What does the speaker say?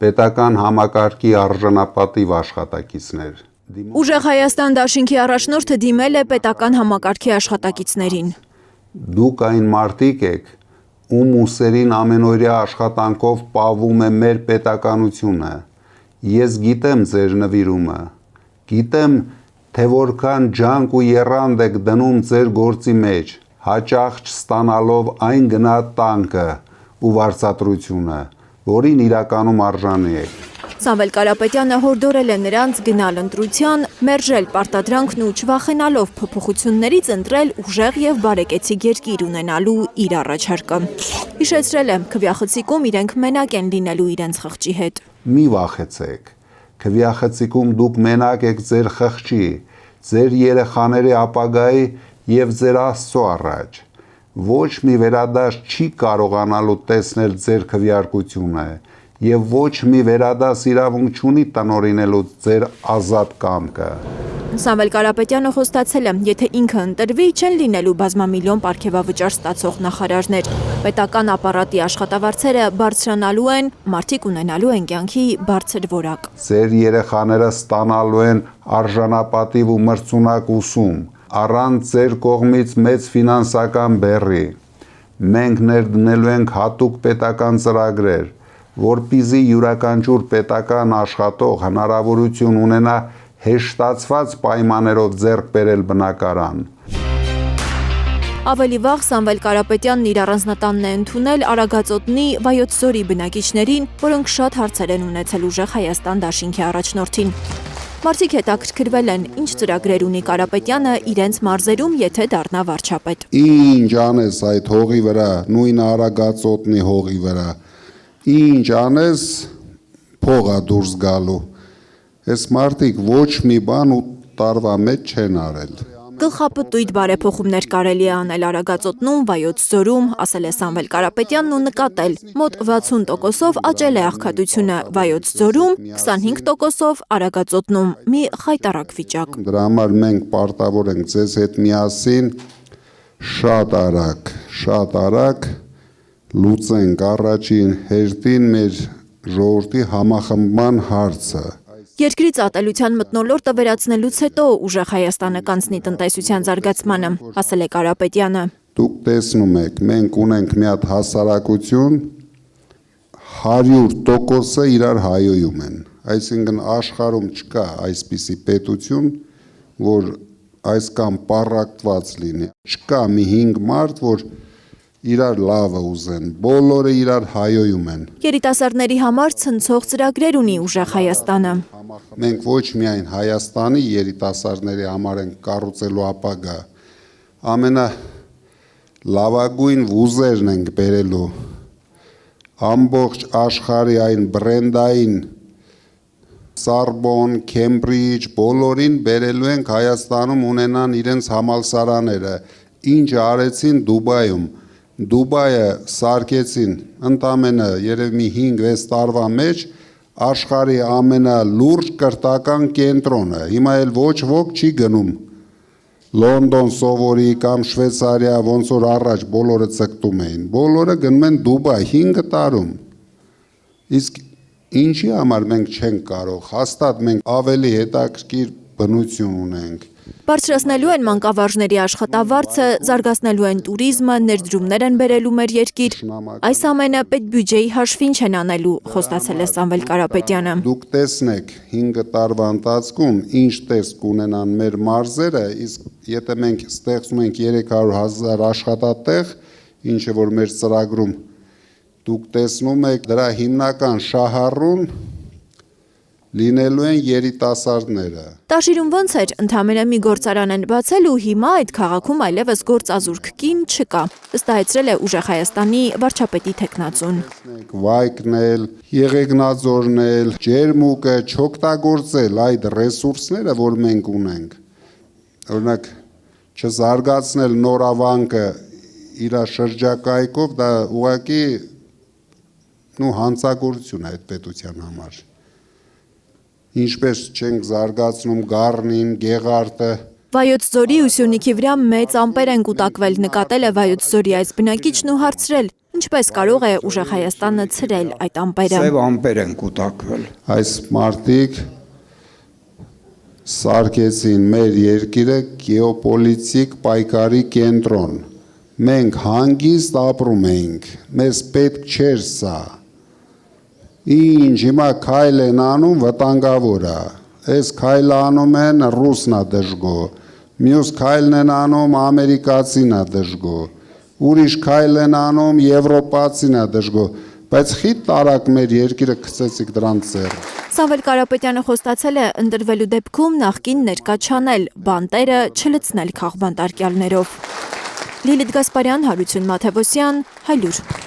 պետական համակարգի արժանապատիվ աշխատակիցներ։ Ուժեղ Հայաստան դաշինքի առաջնորդը դիմել է պետական համակարգի աշխատակիցներին։ Դուք այն մարդիկ եք, ում ուսերին ամենօրյա աշխատանքով պահվում է մեր պետականությունը։ Ես գիտեմ ձեր նվիրումը, գիտեմ, թե որքան ջանք ու եռանդ եք դնում ձեր գործի մեջ, հաճախ չստանալով այն գնահատանքը ու վարձատրությունը, որին իրականում արժանի եք։ Սամվել Կարապետյանը հորդորել է նրանց գնալ ընտրության, մերժել պարտադրանքն ու չվախենալով փոփոխություններից ընտրել ուժեղ եւ բարեկեցիկ երկիր ունենալու իր առաջարկը։ Հիշեցրել է, քվեախցիկում իրենք մենակ են լինելու իրենց խղճի հետ։ Մի վախեցեք, քվեախցիկում դուք մենակ եք ձեր խղճի, ձեր երեխաների ապագայի եւ ձեր Աստծո առաջ։ Ոչ մի վերադարձ չի կարողանալու տեսնել ձեր քվեարկությունը եւ ոչ մի վերադարձ իրավունք չունի տնօրինելու ձեր ազատ կամքը։ Սամվել Կարապետյանը խոստացել է, եթե ինքը ընտրվի, չեն լինելու բազմամիլիոն պարգևավճար ստացող նախարարներ։ Պետական ապարատի աշխատավարձերը բարձրանալու են, մարդիկ ունենալու են կյանքի բարձր որակ։ Ձեր երեխաները ստանալու են արժանապատիվ ու մրցունակ ուսում, առանց ձեր կողմից մեծ ֆինանսական բեռի։ Մենք ներդնելու ենք հատուկ պետական ծրագրեր, որպեսզի յուրաքանչյուր պետական աշխատող հնարավորություն ունենա հեշտացված պայմաններով ձեռք բերել բնակարան։ Ավելի վաղ Սամվել Կարապետյանն իր առանձնատանն է ընդունել Արագածոտնի Վայոց Ձորի բնակիչներին, որոնք շատ հարցեր են ունեցել ուժեղ Հայաստան դաշինքի առաջնորդին։ Մարդիկ հետաքրքրվել են, ինչ ծրագրեր ունի Կարապետյանը իրենց մարզերում, եթե դառնա վարչապետ։ Ինչ անես այդ հողի վրա, նույն Արագածոտնի հողի վրա, ինչ անես փողա դուրս գալու։ Այս մարդիկ ոչ մի բան ու տարվա մեջ չեն արել։ Գլխապտույտ բարեփոխումներ կարելի է անել Արագածոտնում, Վայոց Ձորում, ասել է Սամվել Կարապետյանն ու նկատել, մոտ 60%-ով աճել է աղքատությունը Վայոց Ձորում, 25%-ով Արագածոտնում, մի խայտառակ վիճակ։ Դրա համար մենք պարտավոր ենք ձեզ հետ միասին շատ արագ լուծենք առաջին հերթին մեր ժողովրդի համախմբման հարցը։ Երկրից ատելության մթնոլորտը վերացնելուց հետո ուժեղ Հայաստանը կանցնի տնտեսության զարգացմանը, ասել է Կարապետյանը։ Դուք տեսնում եք, մենք ունենք մի հատ հասարակություն, 100%-ը իրար հայոյում են։ Այսինքն աշխարհում չկա այսպիսի պետություն, որ այսքան պառակտված լինի։ Չկա մի 5 մարդ, որ իրար լավը ուզեն, բոլորը իրար հայոյում են։ Երիտասարդների համար ցնցող ծրագրեր ունի ուժեղ Հայաստանը։ Մենք ոչ միայն Հայաստանի երիտասարդների համար ենք կառուցելու ապագա, ամենալավագույն վուզերն ենք բերելու, ամբողջ աշխարհի այն բրենդային Սարբոն, Քեմբրիջ, բոլորին բերելու ենք Հայաստանում ունենան իրենց համալսարանները, ինչ արեցին Դուբայում։ Դուբայը սարքեցին ընդամենը երևի մի 5-6 տարվա մեջ աշխարհի ամենալուրջ կրթական կենտրոնը։ Հիմա էլ ոչ ոք չի գնում Լոնդոն սովորի կամ Շվեյցարիա, ոնց որ առաջ բոլորը ցկտում էին։ Բոլորը գնում են Դուբայ 5 տարում։ Իսկ ինչի համար մենք չենք կարող, հաստատ մենք ավելի հետաքրքիր բնություն ունենք։ Բարձրացնելու են մանկավարժների աշխատավարձը, զարգացնելու են туриզմը, ներդրումներ են բերելու մեր երկիր։ Այս ամենը պետբյուջեի հաշվին չեն անելու, խոստացել է Սամվել Կարապետյանը։ Դուք տեսնեք 5 տարվա ընթացքում ինչ տեսք ունենան մեր մարզերը, իսկ եթե մենք ստեղծում ենք 300,000 աշխատատեղ, ինչը որ մեր ծրագրում դուք տեսնում եք, դրա հիմնական շահառուն լինելու են երիտասարդները։ Տաշիրում ոնց էր, ընդամենը մի գործարան են բացել ու հիմա այդ քաղաքում այլևս գործազուրկ կին չկա, վստահեցրել է ուժեղ Հայաստանի վարչապետի թեկնածուն։ Վայկն էլ, եղեգնաձորն էլ, ջերմուկը չօգտագործել այդ ռեսուրսները, որ մենք ունենք։ Օրինակ, չզարգացնել նորավանկը իր շրջակայքով, դա ուղղակի հանցագործություն է այդ պետության համար։ Ինչպես չենք զարգացնում Գառնին, Գեղարդը։ Վայոց Ձորի ու Սյունիքի վրա մեծ ամպեր են կուտակվել, նկատել է Վայոց Ձորի այս բնակիչն ու հարցրել, Ինչպես կարող է ուժեղ Հայաստանը ցրել այդ ամպերը։ Սև ամպեր են կուտակվել։ Այս մարդիկ սարքեցին մեր երկիրը գեոպոլիտիկ պայքարի կենտրոն։ Մենք հանգիստ ապրում ենք, մեզ պետք չէր սա։ Ինչ հիմա քայլ են անում վտանգավոր է։ Այս քայլը անում են ռուսնա դժգո, մյուս քայլն են անում ամերիկացին է դժգո, ուրիշ քայլ են անում եվրոպացին է դժգո, բայց խիտ տարակ մեր երկիրը գցեցիք դրանց ձեռը։ Սամվել Կարապետյանը խոստացել է ընտրվելու դեպքում նախկին ներկա չանել, բանտերը չլցնել քաղբանտարկյալներով։ Լիլիթ Գասպարյան, Հարություն Մաթևոսյան, Հայլուր։